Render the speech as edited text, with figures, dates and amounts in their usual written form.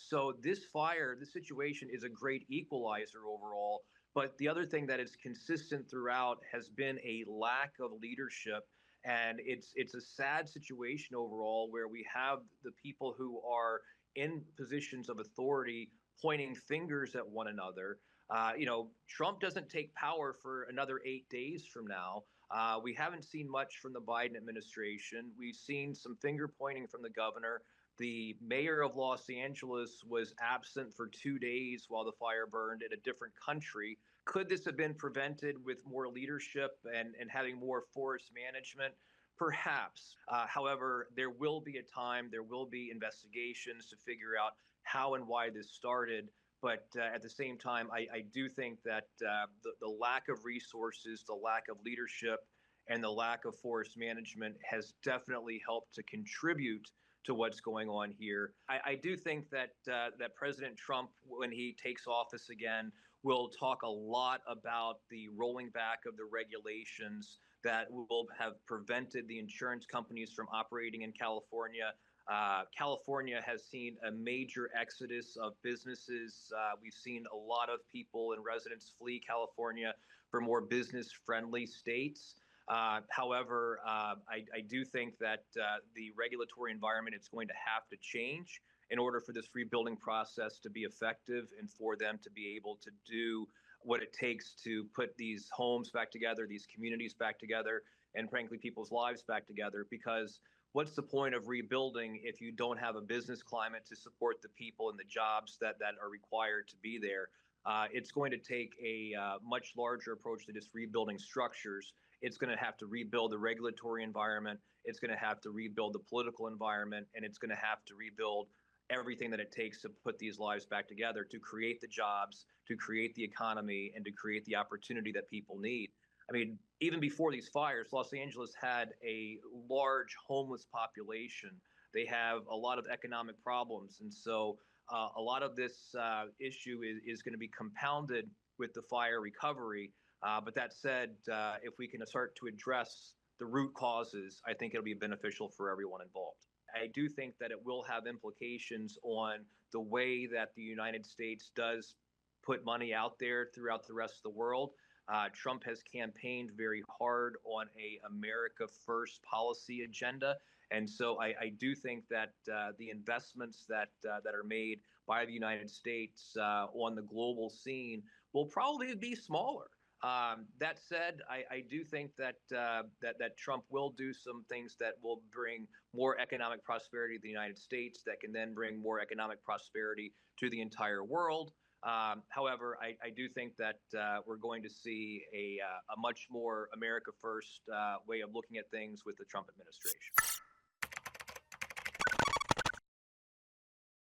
So this situation is a great equalizer overall. But the other thing that is consistent throughout has been a lack of leadership. And it's a sad situation overall where we have the people who are in positions of authority pointing fingers at one another. Trump doesn't take power for another 8 days from now. We haven't seen much from the Biden administration. We've seen some finger pointing from the governor. The mayor of Los Angeles was absent for 2 days while the fire burned in a different country. Could this have been prevented with more leadership and having more forest management? Perhaps. However, there will be a time, there will be investigations to figure out how and why this started. But at the same time, I do think that the lack of resources, the lack of leadership, and the lack of forest management has definitely helped to contribute to what's going on here. I do think that that President Trump, when he takes office again, will talk a lot about the rolling back of the regulations that will have prevented the insurance companies from operating in California. California has seen a major exodus of businesses. We've seen a lot of people and residents flee California for more business-friendly states. However, I do think that the regulatory environment is going to have to change in order for this rebuilding process to be effective and for them to be able to do what it takes to put these homes back together, these communities back together, and frankly, people's lives back together. Because what's the point of rebuilding if you don't have a business climate to support the people and the jobs that are required to be there? It's going to take a much larger approach to just rebuilding structures. It's going to have to rebuild the regulatory environment. It's going to have to rebuild the political environment, and it's going to have to rebuild everything that it takes to put these lives back together, to create the jobs, to create the economy, and to create the opportunity that people need. I mean, even before these fires, Los Angeles had a large homeless population. They have a lot of economic problems. And so a lot of this issue is going to be compounded with the fire recovery. But that said, if we can start to address the root causes, I think it'll be beneficial for everyone involved. I do think that it will have implications on the way that the United States does put money out there throughout the rest of the world. Trump has campaigned very hard on a America First policy agenda. And so I do think that the investments that are made by the United States on the global scene will probably be smaller. That said, I do think that Trump will do some things that will bring more economic prosperity to the United States, that can then bring more economic prosperity to the entire world. However, I do think that we're going to see a much more America First way of looking at things with the Trump administration.